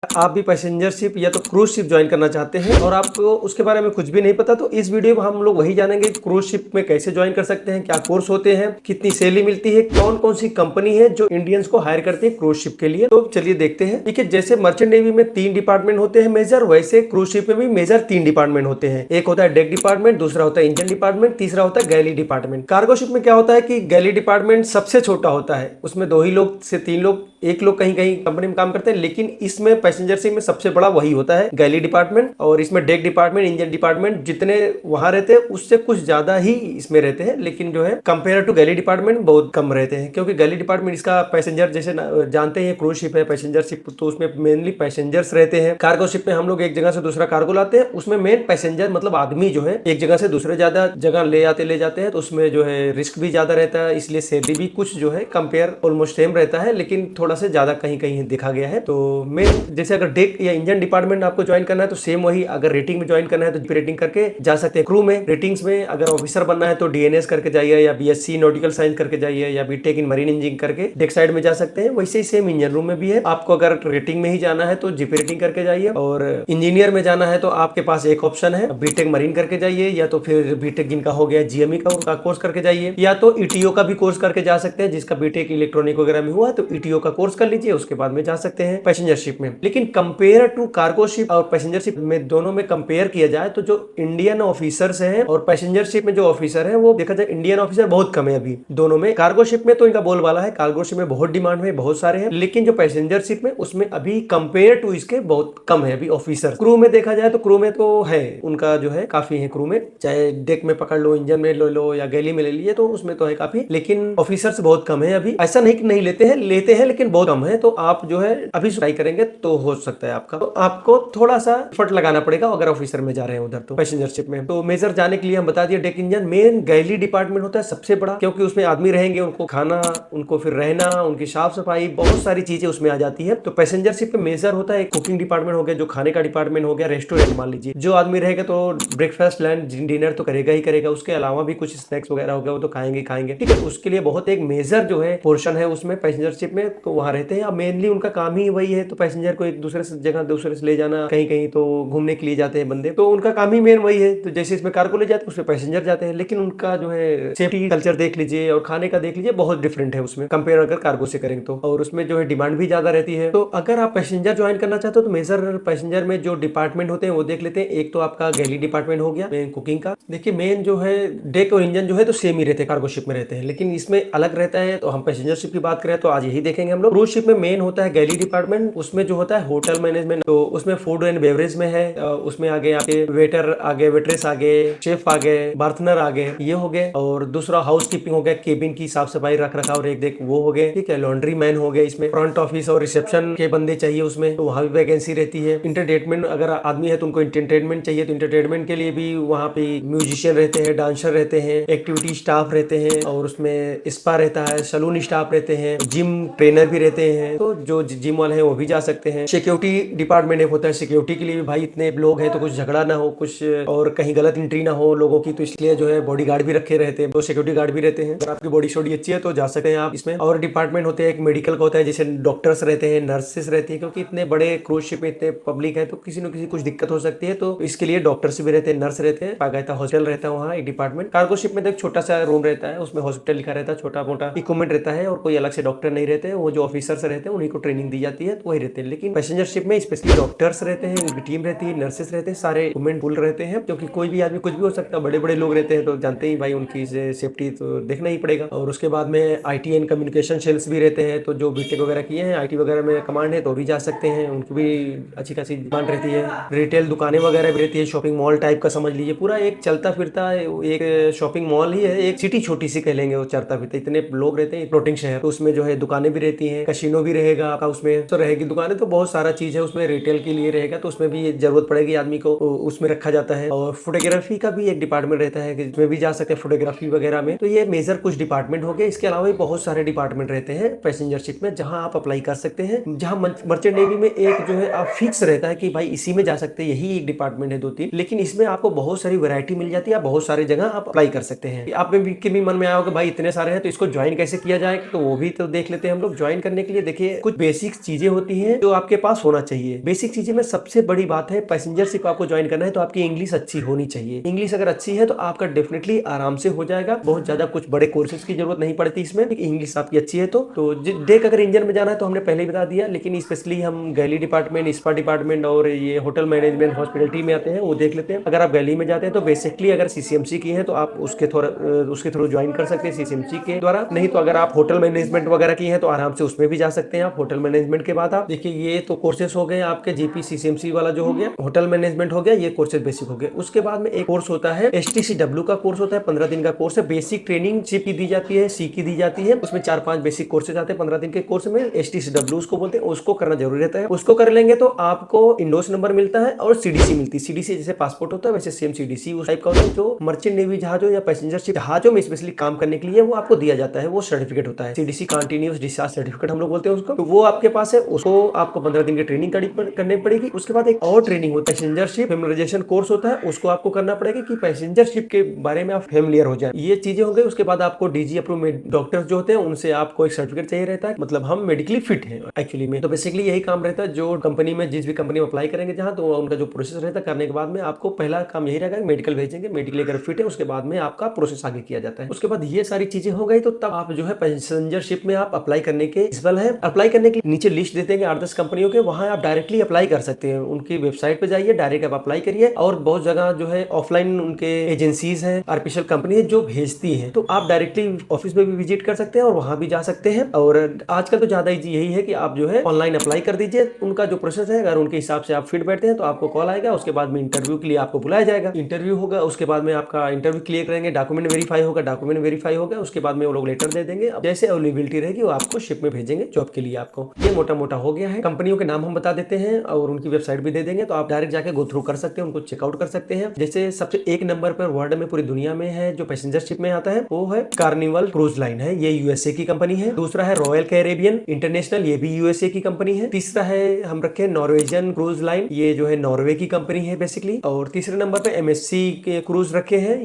आप भी passenger ship या तो क्रूज शिप ज्वाइन करना चाहते हैं और आपको उसके बारे में कुछ भी नहीं पता, तो इस वीडियो में हम लोग वही जानेंगे क्रूज शिप में कैसे ज्वाइन कर सकते हैं, क्या कोर्स होते हैं, कितनी सैलरी मिलती है, कौन कौन सी कंपनी है जो इंडियंस को हायर करती है क्रूज शिप के लिए। तो चलिए देखते हैं। ठीक है, जैसे मर्चेंट नेवी में 3 डिपार्टमेंट होते हैं मेजर, वैसे क्रूज शिप में भी मेजर 3 डिपार्टमेंट होते हैं। एक होता है डेक डिपार्टमेंट, दूसरा होता है इंजन डिपार्टमेंट, तीसरा होता है गैली डिपार्टमेंट। कार्गो शिप में क्या होता है कि गैली डिपार्टमेंट सबसे छोटा होता है, उसमें 2 ही लोग से 3 लोग, एक लोग कहीं कहीं कंपनी में काम करते हैं, लेकिन इसमें पैसेंजर शिप में सबसे बड़ा वही होता है गैली डिपार्टमेंट। और इसमें डेक डिपार्टमेंट, इंजन डिपार्टमेंट जितने वहां रहते हैं उससे कुछ ज्यादा ही इसमें रहते हैं, लेकिन जो है कंपेयर टू गैली डिपार्टमेंट बहुत कम रहते हैं, क्योंकि गैली डिपार्टमेंट इसका पैसेंजर जैसे जानते हैं क्रूज शिप है पैसेंजर शिप, तो उसमें मेनली पैसेंजर्स रहते हैं। कार्गो शिप में हम लोग एक जगह से दूसरा कार्गो लाते हैं, उसमें मेन पैसेंजर मतलब आदमी जो है एक जगह से दूसरे ज्यादा जगह ले जाते हैं, तो उसमें जो है रिस्क भी ज्यादा रहता है, इसलिए सैलरी भी कुछ जो है कंपेयर ऑलमोस्ट सेम रहता है, लेकिन थोड़ा से ज्यादा कहीं कहीं देखा गया है। तो मेन जैसे अगर डेक या इंजन डिपार्टमेंट आपको ज्वाइन करना है तो सेम वही, अगर रेटिंग में ज्वाइन करना है तो रेटिंग करके जा सकते हैं। क्रू में रेटिंग्स में अगर ऑफिसर बनना है तो डीएनएस करके जाइए, या बीएससी नॉटिकल साइंस करके जाइए, या बीटेक इन मरीन इंजीनियरिंग करके डेक साइड में जा सकते हैं। वैसे ही सेम इंजन रूम में भी है, आपको अगर रेटिंग में ही जाना है तो जीपी रेटिंग करके जाइए, और इंजीनियर में जाना है तो आपके पास एक ऑप्शन है बीटेक मरीन करके जाइए, या तो फिर बीटेक जिनका हो गया जीएमई का उनका कोर्स करके जाइए, या तो ईटीओ का भी कोर्स करके जा सकते हैं, जिसका बीटेक इलेक्ट्रॉनिक वगैरह में हुआ है तो ईटीओ का कोर्स कर लीजिए, उसके बाद में जा सकते हैं पैसेंजर शिप में। लेकिन कंपेयर टू कार्गो शिप और पैसेंजर शिप में दोनों में कंपेयर किया जाए तो जो इंडियन ऑफिसर्स हैं और पैसेंजर शिप में जो ऑफिसर है वो देखा जाए इंडियन ऑफिसर बहुत कम है अभी दोनों में। कार्गो शिप में तो इनका बोलबाला है, कार्गो शिप में बहुत डिमांड है, बहुत सारे हैं, लेकिन जो पैसेंजर शिप में उसमें अभी कंपेयर टू इसके बहुत कम है अभी ऑफिसर। क्रू में देखा जाए तो क्रू में तो है उनका जो है काफी है, क्रू में चाहे डेक में पकड़ लो, इंजन में ले लो या गैली में ले लिए, तो उसमें तो है काफी, लेकिन ऑफिसर्स बहुत कम है अभी। ऐसा नहीं कि नहीं लेते हैं लेकिन बहुत कम है, तो आप जो है अभी ट्राई करेंगे तो हो सकता है आपका, तो आपको थोड़ा सा एफर्ट लगाना पड़ेगा अगर ऑफिसर में जा रहे हैं उधर तो पैसेंजर शिप में। तो मेजर जाने के लिए हम बता दिए डेक इंजन। मेन गैली डिपार्टमेंट होता है सबसे बड़ा, क्योंकि उसमें आदमी रहेंगे, उनको खाना, उनको फिर रहना, उनकी साफ सफाई, बहुत सारी चीजें उसमें आ जाती है। तो पैसेंजर शिप में मेजर होता है कुकिंग डिपार्टमेंट हो गया, जो खाने का डिपार्टमेंट हो गया, रेस्टोरेंट मान लीजिए, जो आदमी रहेगा तो ब्रेकफास्ट लंच डिनर तो करेगा ही करेगा, उसके अलावा भी कुछ स्नैक्स वगैरह हो गया वो तो खाएंगे, ठीक है। उसके लिए बहुत एक मेजर जो है पोर्शन है उसमें पैसेंजर शिप में, तो वहां रहते हैं। अब मेनली उनका काम ही वही है, तो पैसेंजर को एक दूसरे से जगह दूसरे से ले जाना, कहीं कहीं तो घूमने के लिए जाते हैं बंदे, तो उनका काम ही मेन वही है। तो जैसे इसमें कार्गो ले जाते हैं उसमें पैसेंजर जाते हैं, लेकिन उनका जो है सेफ्टी कल्चर देख लीजिए और खाने का देख लीजिए, बहुत डिफरेंट है उसमें कंपेयर अगर कार्गो से करेंगे तो, और उसमें जो है डिमांड भी ज्यादा रहती है। तो अगर आप पैसेंजर ज्वाइन करना चाहते हो तो मेजर पैसेंजर में जो डिपार्टमेंट होते हैं वो देख लेते हैं। एक तो आपका गैली डिपार्टमेंट हो गया मेन कुकिंग का। देखिए मेन जो है डेक और इंजन जो है तो सेम ही रहते हैं, कार्गो शिप में रहते हैं, लेकिन इसमें अलग रहता है। तो हम पैसेंजर शिप की बात करें तो आज यही देखेंगे हम लोग। क्रूज शिप में मेन होता है गैली डिपार्टमेंट, उसमें जो होता है होटल मैनेजमेंट, तो उसमें फूड एंड बेवरेज में है, उसमें आगे आपके वेटर आगे, वेट्रेस आगे, शेफ आगे, बार्थनर आगे, ये हो गए। और दूसरा हाउस कीपिंग हो गया, केबिन की साफ सफाई रख रखाव रेख देख वो हो गए, ठीक है। लॉन्ड्री मैन हो गए, इसमें फ्रंट ऑफिस और रिसेप्शन के बंदे चाहिए उसमें, तो वहां भी वैकेंसी रहती है। इंटरटेनमेंट अगर आदमी है तो उनको इंटरटेनमेंट चाहिए, तो इंटरटेनमेंट के लिए भी वहाँ पे म्यूजिशियन रहते हैं, डांसर रहते हैं, एक्टिविटी स्टाफ रहते हैं, और उसमें स्पा रहता है, सलून स्टाफ रहते हैं, जिम ट्रेनर भी रहते हैं, तो जो जिम वाले हैं वो भी जा सकते हैं। सिक्योरिटी डिपार्टमेंट एक होता है, सिक्योरिटी के लिए भी भाई इतने लोग हैं तो कुछ झगड़ा ना हो, कुछ और कहीं गलत एंट्री ना हो लोगों की, तो इसलिए जो है बॉडी गार्ड भी रखे रहते हैं, तो सिक्योरिटी गार्ड भी रहते हैं। अगर आपकी बॉडी शॉडी अच्छी है तो जा सकते हैं आप इसमें। और डिपार्टमेंट होते हैं, एक मेडिकल का होता है, जैसे डॉक्टर्स रहते हैं, नर्सेस रहती है, क्योंकि इतने बड़े क्रूज शिप में इतने पब्लिक है तो किसी न किसी कुछ दिक्कत हो सकती है, तो इसके लिए डॉक्टर्स भी रहते हैं, नर्स रहते हैं, बाकायदा हॉस्पिटल रहता है वहाँ एक डिपार्टमेंट। कार्गो शिप में तो एक छोटा सा रूम रहता है, उसमें हॉस्पिटल लिखा रहता है, छोटा मोटा इक्विपमेंट रहता है, और कोई अलग से डॉक्टर नहीं रहते हैं, वो जो ऑफिसर्स रहते हैं उन्हीं को ट्रेनिंग दी जाती है, तो वही रहते हैं। लेकिन पैसेंजर शिप में स्पेशली डॉक्टर्स रहते हैं, उनकी टीम रहती है, नर्सेस रहते हैं, सारे इक्विपमेंट फुल रहते हैं, क्योंकि कोई भी आदमी कुछ भी हो सकता है, बड़े बड़े लोग रहते हैं तो जानते ही भाई उनकी सेफ्टी तो देखना ही पड़ेगा। और उसके बाद में आईटी एंड कम्युनिकेशन सेल्स भी रहते हैं, तो जो बीटेक वगैरह किए हैं आईटी वगैरह में कमांड है तो भी जा सकते हैं, उनकी भी अच्छी खासी डिमांड रहती है। रिटेल दुकानें वगैरह भी रहती है, शॉपिंग मॉल टाइप का समझ लीजिए, पूरा एक चलता फिरता एक शॉपिंग मॉल ही है, एक सिटी छोटी सी कह लेंगे वो, चलता फिरता इतने लोग रहते हैं, फ्लोटिंग शहर, तो उसमें जो है दुकानें भी रहती हैं, कसिनो भी रहेगा आपका उसमें, तो रहेगी दुकानें, तो बहुत सारा चीज है उसमें रिटेल के लिए रहेगा, तो उसमें भी जरूरत पड़ेगी आदमी को, उसमें रखा जाता है। और फोटोग्राफी का भी एक डिपार्टमेंट रहता है, जिसमें भी जा सकते हैं फोटोग्राफी वगैरह में। तो ये मेजर कुछ डिपार्टमेंट हो गए, इसके अलावा भी बहुत सारे डिपार्टमेंट रहते हैं पैसेंजर शिप में, जहां आप अप्लाई कर सकते हैं। जहां मर्चेंट नेवी में एक जो है आप फिक्स रहता है कि भाई इसी में जा सकते हैं, यही एक डिपार्टमेंट है 2-3, लेकिन इसमें आपको बहुत सारी वैरायटी मिल जाती है, बहुत सारी जगह आप अप्लाई कर सकते हैं। आप में भी मन में आया होगा भाई इतने सारे हैं तो इसको ज्वाइन कैसे किया जाए, तो वो भी तो देख लेते हैं हम लोग। ज्वाइन करने के लिए देखिए कुछ बेसिक चीजें होती हैं जो आपके आपके पास होना चाहिए। बेसिक चीजें में सबसे बड़ी बात है, पैसेंजर शिप आपको ज्वाइन करना है तो आपकी इंग्लिश अच्छी होनी चाहिए। इंग्लिश अगर अच्छी है तो आपका डेफिनेटली आराम से हो जाएगा, बहुत ज्यादा कुछ बड़े कोर्सेज की जरूरत नहीं पड़ती इसमें। इंग्लिश आपकी अच्छी है तो देख अगर इंजन में जाना है तो हमने पहले ही बता दिया, लेकिन स्पेशली हम गैली डिपार्टमेंट, स्पा डिपार्टमेंट और ये होटल मैनेजमेंट हॉस्पिटलिटी में आते हैं, वो देख लेते हैं। अगर आप गैली में जाते हैं तो बेसिकली अगर सीसीएमसी की है तो आप उसके थ्रू ज्वाइन कर सकते हैं सीसीएमसी के द्वारा। नहीं तो अगर आप होटल मैनेजमेंट वगैरह की है तो आराम से उसमें भी जा सकते हैं आप। होटल मैनेजमेंट के बाद आप देखिए, ये तो कोर्सेस हो गए आपके जीपी सीसीएमसी वाला जो हो गया, होटल मैनेजमेंट हो गया, ये कोर्सेज बेसिक हो गए। उसके बाद में एक कोर्स होता है एसटीसीडब्ल्यू का कोर्स होता है, 15 दिन का कोर्स है। बेसिक ट्रेनिंग शिप की दी जाती है, सी की दी जाती है, उसमें 4-5 बेसिक कोर्सेज आते हैं 15 दिन के कोर्स में। एसटीसीडब्ल्यू उसको बोलते हैं, उसको करना जरूरी रहता है। उसको कर लेंगे तो आपको इंडोस नंबर मिलता है और सीडीसी मिलती है। सीडीसी जैसे पासपोर्ट होता है वैसे सेम सीडीसी उस टाइप का होता है, जो मर्चेंट नेवी जहाजों या पैसेंजर शिप जहाजों में स्पेशली काम करने के लिए वो आपको दिया जाता है, वो सर्टिफिकेट होता है। सीडीसी कंटीन्यूअस डिस्चार्ज सर्टिफिकेट हम लोग बोलते हैं उसको। तो वो आपके पास है, उसको आपको 15 दिन की ट्रेनिंग करनी पड़ेगी। उसके बाद एक और ट्रेनिंग होता है, पैसेंजर शिप फेमिलियराइजेशन कोर्स होता है, उसको आपको करना पड़ेगा कि पैसेंजर शिप के बारे में आप फेमिलियर हो जाए। ये चीजें हो गई। उसके बाद आपको डीजी अप्रूव डॉक्टर्स जो होते हैं उनसे आपको एक सर्टिफिकेट चाहिए रहता है, मतलब हम मेडिकली फिट है एक्चुअली में। तो बेसिकली यही काम रहता है जो कंपनी में, जिस भी कंपनी में अप्लाई करेंगे जहां, तो उनका जो प्रोसेस रहता है करने के बाद में आपको पहला काम यही रहेगा, मेडिकल भेजेंगे, मेडिकल अगर फिट है उसके बाद में आपका प्रोसेस आगे किया जाता है। उसके बाद ये सारी चीजें हो गई तो तब आप जो है पैसेंजर शिप में आप अप्लाई करने के इस्बल है। अप्लाई करने के नीचे लिस्ट देते हैं 8-10 कंपनियों के, वहां आप डायरेक्टली अप्लाई कर सकते हैं। उनकी वेबसाइट पे जाइए, डायरेक्ट आप अप्लाई करिए। और बहुत जगह जो है ऑफलाइन उनके एजेंसीज हैं, आर्टिफिशियल कंपनी है जो भेजती है, तो आप डायरेक्टली ऑफिस में भी विजिट कर सकते हैं और वहां भी जा सकते हैं। और आजकल तो ज्यादा यही है कि आप जो है ऑनलाइन अप्लाई कर दीजिए। उनका जो प्रोसेस है, अगर उनके हिसाब से आप फिट बैठते हैं तो आपको कॉल आएगा, उसके बाद में इंटरव्यू के लिए आपको बुलाया जाएगा। इंटरव्यू होगा, उसके बाद में आपका इंटरव्यू क्लियर करेंगे, डॉक्यूमेंट वेरीफाई होगा, डॉक्यूमेंट वेरीफाई होगा, उसके बाद में वो लोग लेटर दे देंगे। जैसे अवेलेबिलिटी रहेगी वो आपको शिप में भेजेंगे जॉब के लिए आपको। ये मोटा मोटा हो गया है। कंपनियों के नाम हम बता देते हैं और उनकी वेबसाइट भी दे देंगे, तो आप डायरेक्ट जाके गो थ्रू कर सकते हैं, उनको चेकआउट कर सकते हैं। जैसे सबसे एक नंबर पर वर्ल्ड में पूरी दुनिया में है जो पैसेंजर शिप में आता है, वो है कार्निवल क्रूज लाइन है, ये यूएसए की कंपनी है। दूसरा है रॉयल कैरेबियन इंटरनेशनल, ये भी यूएसए की कंपनी है। तीसरा है हम रखे नॉर्वेजियन क्रूज लाइन, ये जो है नॉर्वे की कंपनी है बेसिकली। और तीसरे नंबर पे एमएससी के क्रूज रखे हैं,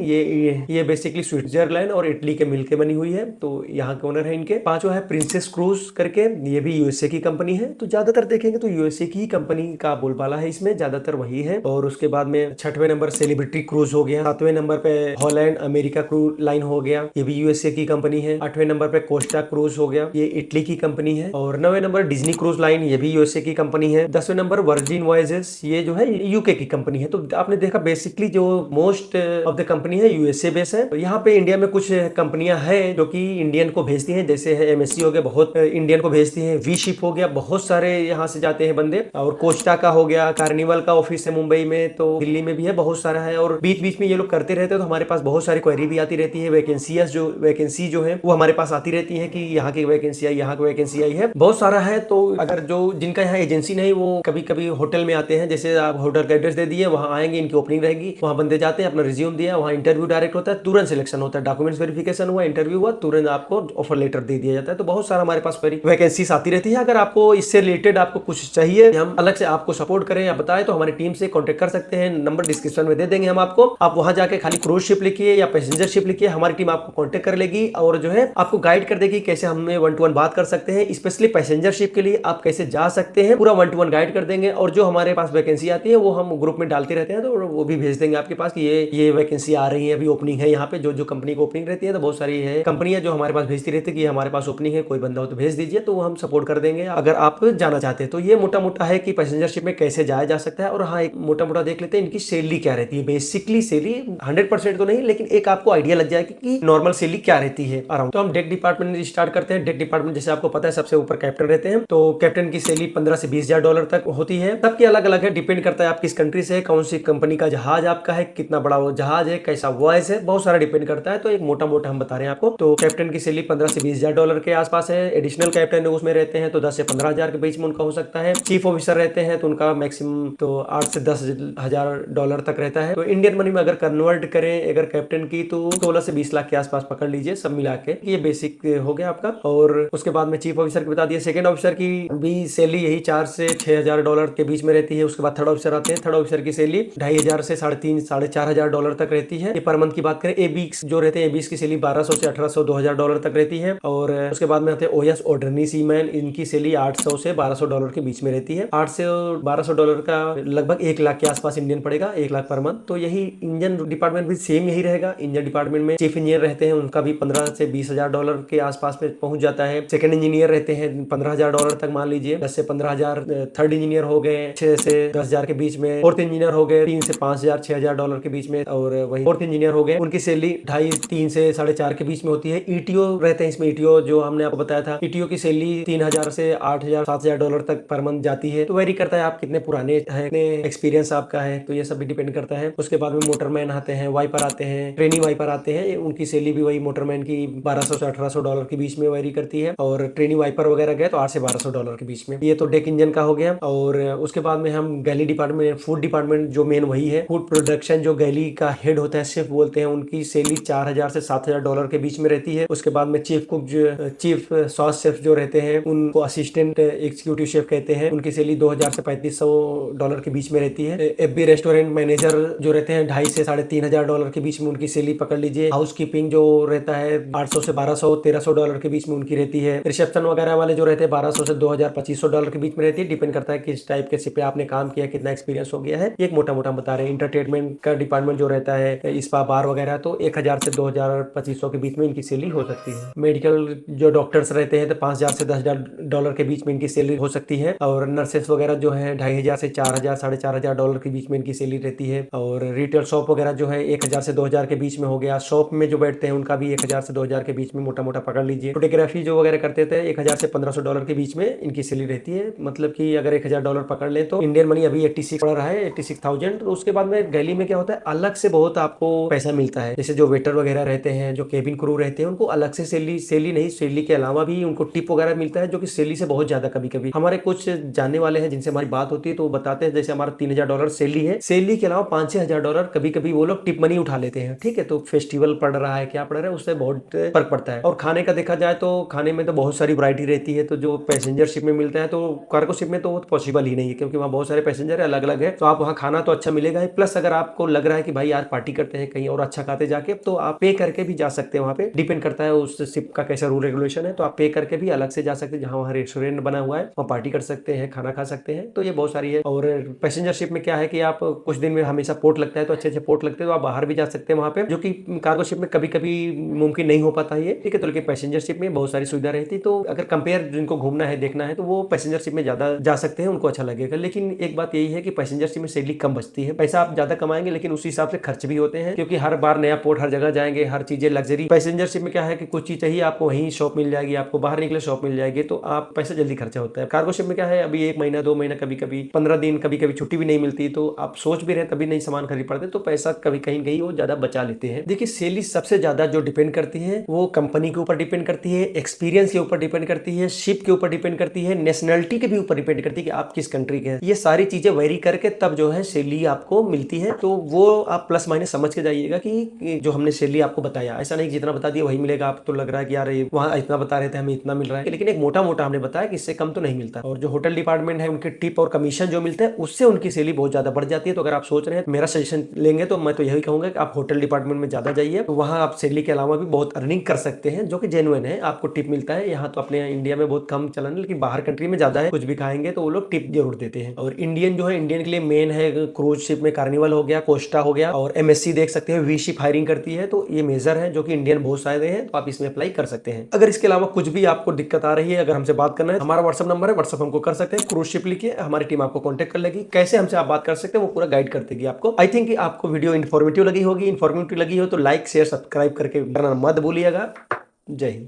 ये बेसिकली स्विट्जरलैंड और इटली के मिलके बनी हुई है, तो यहाँ के ओनर है इनके। पांचवा है प्रिंसेस क्रूज करके, ये भी यूएसए की कंपनी है। तो ज्यादातर देखेंगे तो यूएसए की कंपनी का बोलबाला है इसमें, ज्यादातर वही है। और उसके बाद में छठवें नंबर सेलिब्रिटी क्रूज हो गया, सातवें नंबर पे हॉलैंड अमेरिका क्रूज लाइन हो गया, ये भी यूएसए की कंपनी है। आठवें नंबर पे कोस्टा क्रूज हो गया, ये इटली की कंपनी है। और 9वें नंबर डिज्नी क्रूज लाइन, ये भी यूएसए की कंपनी है। 10वें नंबर वर्जिन वॉयजेस, ये जो है यूके की कंपनी है। तो आपने देखा बेसिकली जो मोस्ट ऑफ द कंपनी है यूएसए बेस है। तो यहाँ पे इंडिया में कुछ कंपनियां हैं जो कि इंडियन को भेजती हैं, जैसे है एमएससी हो गया, बहुत इंडियन को भेजती है। वी शिप हो गया, बहुत सारे यहाँ से जाते हैं बंदे। और कोस्टा का हो गया, कार्निवल का ऑफिस है मुंबई में, तो दिल्ली में भी है, बहुत सारा है। और बीच बीच में ये लोग करते रहते हैं, तो हमारे पास बहुत सारी क्वेरी भी आती रहती है। वैकेंसी जो है वो हमारे पास आती रहती है कि यहाँ की वैकेंसी आई, यहाँ की वैकेंसी आई है, बहुत सारा है। तो अगर जो जिनका यहाँ एजेंसी नहीं, वो कभी कभी होटल में आते हैं, जैसे आप होटल का एड्रेस दे दिए, वहाँ आएंगे, इनकी ओपनिंग रहेगी, वहाँ बंदे जाते हैं, अपना रिज्यूम दिया, वहाँ इंटरव्यू डायरेक्ट होता है, तुरंत सिलेक्शन होता है, डॉक्यूमेंट्स वेरिफिकेशन हुआ, इंटरव्यू हुआ, तुरंत आपको ऑफर लेटर दे दिया जाता है। तो बहुत सारा हमारे पास वैकेंसीज आती रहती है। अगर आपको इससे रिलेटेड आपको कुछ चाहिए, हम अलग से आपको सपोर्ट करें या बताएं, तो हमारी टीम से कॉन्टेक्ट कर सकते हैं, नंबर डिस्क्रिप्शन में दे देंगे हम आपको। आप वहां जाके खाली क्रूज शिप लिखिए या पैसेंजर शिप लिखिए, हमारी टीम आपको कॉन्टेक्ट कर लेगी और जो है आपको गाइड कर देगी कैसे हमें 1-to-1 बात कर सकते हैं। स्पेशली पैसेंजर शिप के लिए आप कैसे जा सकते हैं, पूरा 1-to-1 गाइड कर देंगे। और जो हमारे पास वैकेंसी आती है वो हम ग्रुप में डालते रहते हैं, तो वो भी भेज देंगे आपके पास कि ये वैकेंसी आ रही है, अभी ओपनिंग है यहाँ पे। जो कंपनी को ओपनिंग रहती है, तो बहुत सारी है कंपनियां जो हमारे पास भेजती रहती है कि हमारे पास ओपनिंग है, कोई बंदा हो तो भेज दीजिए, तो हम सपोर्ट कर देंगे अगर आप जाना चाहते हैं। तो ये मोटा मोटा है कि पैसेंजर शिप में कैसे जाया जा सकता है। और हाँ, एक मोटा मोटा देख लेते हैं इनकी सैलरी क्या रहती है। बेसिकली सैलरी 100% तो नहीं, लेकिन एक आपको आइडिया लग जाएगी कि नॉर्मल सैलरी क्या रहती है अराउंड। तो हम डेक डिपार्टमेंट स्टार्ट करते हैं। डेक डिपार्टमेंट जैसे आपको पता है सबसे ऊपर कैप्टन रहते हैं, तो कैप्टन की सैलरी 15 से 20 हजार डॉलर तक होती है। सबकी अलग अलग है, डिपेंड करता है आप किस कंट्री से है, कौन सी कंपनी का जहाज आपका है, कितना बड़ा वो जहाज है, कैसा वॉइस है, बहुत सारा डिपेंड करता है। तो एक मोटा मोटा हम बता रहे हैं आपको। तो कैप्टन की सैलरी 15 से 20 हजार डॉलर के आसपास है। एडिशनल कैप्टन उसमें रहते हैं तो 10 से 15 हजार के बीच में उनका हो सकता है। चीफ ऑफिसर रहते हैं तो उनका मैक्सिमम तो 8 से 10 हजार डॉलर तक रहता है। तो इंडियन मनी में अगर कन्वर्ट करें अगर कैप्टन की, तो 16 से 20 लाख के आसपास पकड़ लीजिए सब मिला के। ये बेसिक हो गया आपका। और उसके बाद में चीफ ऑफिसर की बता दिया। सेकंड ऑफिसर की भी सैलरी यही 4 से 6 हजार डॉलर के बीच में रहती है। उसके बाद थर्ड ऑफिसर आते हैं। थर्ड ऑफिसर की सैलरी 2500 से 3.5 साढ़े 4 हजार डॉलर तक रहती है। ये पर मंथ की बात करें। एबीस जो रहते हैं, एबीस की सैलरी 1200 से 1800 2000 डॉलर तक रहती है। और उसके बाद में आते हैं ओएस ऑर्डिनरी सीमैन, इनकी सैलरी 800 से 1200 $1200 के बीच में रहती है। $800 से $1200 का लगभग 1 लाख के आसपास इंडियन पड़ेगा, 1 लाख पर मंथ। तो यही इंजन डिपार्टमेंट भी सेम यही रहेगा। इंजन डिपार्टमेंट में चीफ इंजीनियर रहते हैं, उनका भी $15,000 से $20,000 के आसपास में पहुंच जाता है। सेकंड इंजीनियर रहते हैं $15,000 तक, मान लीजिए 10 से 15,000। थर्ड इंजीनियर हो गए 6 से 10,000 के बीच में। फोर्थ इंजीनियर हो गए 3 से 5,000 $6,000 के बीच में। और वही फोर्थ इंजीनियर हो गए, उनकी सैलरी 2.5 3 से 4.5 के बीच में होती है। ईटीओ रहते हैं इसमें, ईटीओ जो हमने आपको बताया था, ईटीओ की सैलरी 3,000 से 8,000 $7,000 तक पर मंथ जाती है। तो वेरी करता है आप कितने पुराने हैं, कितने एक्सपीरियंस आपका है, तो ये सब भी डिपेंड करता है। उसके बाद में मोटरमैन आते हैं, वाइपर आते हैं, ट्रेनिंग वाइपर आते हैं, उनकी सैलरी भी वही मोटरमैन की $1,200 से $1,800 के बीच में वेरी करती है। और ट्रेनिंग वाइपर वगैरह गए तो $800 से $1,200 के बीच में। ये तो डेक इंजन का हो गया। और उसके बाद में हम गैली डिपार्टमेंट, फूड डिपार्टमेंट जो मेन वही है, फूड प्रोडक्शन जो गैली का हेड होता है, शेफ बोलते हैं, उनकी सैलरी $4,000 से $7,000 के बीच में रहती है। उसके बाद में chief cook, chief sauce chef जो रहते हैं, उनको असिस्टेंट एग्जीक्यूटिव शेफ कहते हैं, उनकी सैलरी $2,000 से $3,500 के बीच में रहती है। एफबी रेस्टोरेंट मैनेजर जो रहते हैं $2,500 से $3,500 के बीच में उनकी सैलरी पकड़ लीजिए। हाउस कीपिंग जो रहता है $800 से $1,200 $1,300 के बीच में उनकी रहती है। रिसेप्शन वगैरह वाले जो रहते हैं $1,200 से $2,000 $2,500 के बीच में रहती है। डिपेंड करता है किस टाइप के शिप पे आपने काम किया, कितना एक्सपीरियंस हो गया है। एक मोटा मोटा बता रहे हैं। इंटरटेनमेंट का डिपार्टमेंट जो रहता है, स्पा बार वगैरह, तो 1,000 से 2,000 $2,500 के बीच में इनकी सैलरी हो सकती है। मेडिकल जो डॉक्टर्स रहते हैं तो $5,000 से $10,000 के बीच में इनकी सैलरी हो सकती है। और नर्सेस वगैरह जो है $2,500 से $4,000 $4,500 के बीच में इनकी सैलरी रहती है। और रिटेल शॉप वगैरह जो है 1,000 से 2,000 के बीच में हो गया। शॉप में जो बैठते हैं उनका भी 1,000 से 2,000 के बीच में मोटा मोटा पकड़ लीजिए। फोटोग्राफी जो वगैरह करते थे 1,000 से $1,500 के बीच में इनकी सैलरी रहती है। मतलब कि अगर $1,000 पकड़ ले तो इंडियन मनी अभी 86 पड़ रहा है, 86,000। तो उसके बाद में गैली में क्या होता है, अलग से बहुत आपको पैसा मिलता है। जैसे जो वेटर वगैरह रहते हैं, जो केबिन क्रू रहते हैं, उनको अलग से सैलरी नहीं, सैलरी के अलावा भी उनको टिप वगैरह मिलता है, जो कि सैलरी से बहुत ज्यादा। कभी कभी हमारे कुछ जानने वाले हैं जिनसे हमारी बात होती है तो वो बताते हैं जैसे हमारा $3,000 सैलरी है, सैलरी के अलावा $5,000-6,000 कभी कभी वो लोग टिप मनी उठा लेते हैं। ठीक है, तो फेस्टिवल पड़ रहा है, क्या पड़ रहा है, उससे बहुत फर्क पड़ता है। और खाने का देखा जाए तो खाने में तो बहुत सारी वैरायटी रहती है। तो जो पैसेंजर शिप में मिलता है, तो कार्गो शिप में तो वो पॉसिबल ही नहीं है, क्योंकि वहाँ बहुत सारे पैसेंजर अलग अलग है। तो आप वहाँ खाना तो अच्छा मिलेगा ही, प्लस अगर आपको लग रहा है कि भाई यार पार्टी करते हैं कहीं और अच्छा खाते जाके, तो आप पे करके भी जा सकते हैं। वहाँ पे डिपेंड करता है उस शिप का कैसा रूल रेगुलेशन है। तो आप पे करके भी अलग से जा सकते हैं, जहाँ वहाँ रेस्टोरेंट बना हुआ है, वहाँ पार्टी कर सकते हैं, खाना खा सकते हैं। तो ये बहुत सारी है। और पैसेंजर शिप में क्या है कि आप कुछ दिन में हमेशा पोर्ट लगता है, तो अच्छे अच्छे पोर्ट लगते हैं, तो आप बाहर भी जा सकते हैं वहाँ पे, जो कि कार्गो शिप में कभी कभी मुमकिन नहीं हो पाता है। ठीक है, तो लेकिन पैसेंजर शिप में बहुत सारी सुविधा रहती है। तो अगर कंपेयर जिनको घूमना है, देखना है, तो वो पैसेंजर शिप में ज्यादा जा सकते हैं, उनको अच्छा लगेगा। लेकिन एक बात यही है कि पैसेंजर शिप में सैलरी कम बचती है। पैसा आप ज्यादा कमाएंगे, लेकिन उसी हिसाब से खर्च भी होते हैं, क्योंकि हर बार नया पोर्ट, हर जगह जाएंगे, हर चीजें लग्जरी। पैसेंजर शिप में क्या है कि कुछ चीज चाहिए आपको वहीं शॉप मिल जाएगी, आपको बाहर निकले शॉप मिल जाएगी, तो आप पैसा जल्दी खर्चा होता है। कार्गो शिप में क्या है, अभी 1 महीना 2 महीना, कभी कभी 15 दिन, कभी कभी छुट्टी भी नहीं मिलती, तो आप सोच भी रहे तभी नहीं सामान खरीद पड़ते, तो पैसा कभी कहीं कहीं वो ज्यादा बचा लेते हैं। देखिए, सैलरी सबसे ज्यादा जो डिपेंड करती है वो कंपनी के ऊपर डिपेंड करती है, एक्सपीरियंस के ऊपर डिपेंड करती है, शिप के ऊपर डिपेंड करती है, नेशनलिटी के भी ऊपर डिपेंड करती है कि आप किस कंट्री के हैं। ये सारी चीजें वेरी करके तब जो है सैलरी आपको मिलती है। तो वो आप प्लस माइनस समझ के जाइएगा कि जो हमने सैलरी आपको बताया, ऐसा नहीं जितना बता दिया वही मिलेगा। आप तो लग रहा है कि यार वहाँ इतना बता रहे थे, हमें इतना मिल रहा है, लेकिन एक मोटा मोटा हमने बताया कि इससे कम तो नहीं मिलता। और जो होटल डिपार्टमेंट है, उनके टिप और कमीशन जो मिलता है, उससे उनकी सैलरी बहुत ज्यादा बढ़ जाती है। तो अगर आप सोच रहे हैं, मेरा सजेशन लेंगे तो मैं तो यही कहूंगा कि आप होटल डिपार्टमेंट में ज्यादा जाइए, तो वहाँ आप सैलरी के अलावा भी बहुत अर्निंग कर सकते हैं, जो कि जेन्युइन है, आपको टिप मिलता है। यहाँ तो अपने इंडिया में बहुत कम चलन है, लेकिन बाहर कंट्री में ज्यादा है। कुछ भी खाएंगे तो वो लोग टिप जरूर देते हैं। और इंडियन जो है, इंडियन के लिए मेन है क्रूज शिप में कार्निवल हो गया, कोस्टा हो गया, और MSC देख सकते हैं, वी शिप हायरिंग करती है। तो ये मेजर है जो कि इंडियन बहुत सारे हैं, तो आप इसमें अप्लाई कर सकते हैं। अगर इसके अलावा कुछ भी आपको दिक्कत आ रही है, अगर हमसे बात करना है, हमारा व्हाट्सअप नंबर है, व्हाट्सअप हमको कर सकते हैं, क्रूज शिप लिखिए, हमारी टीम आपको कॉन्टेक्ट कर लेगी। कैसे हमसे आप बात कर सकते हैं वो पूरा गाइड कर देगी आपको। आई थिंक आपको वीडियो इन्फॉर्मेटिव लगी होगी। इन्फॉर्मेटिव लगी हो तो लाइक शेयर सब्सक्राइब करके करना मत भूलिएगा। जय हिंद।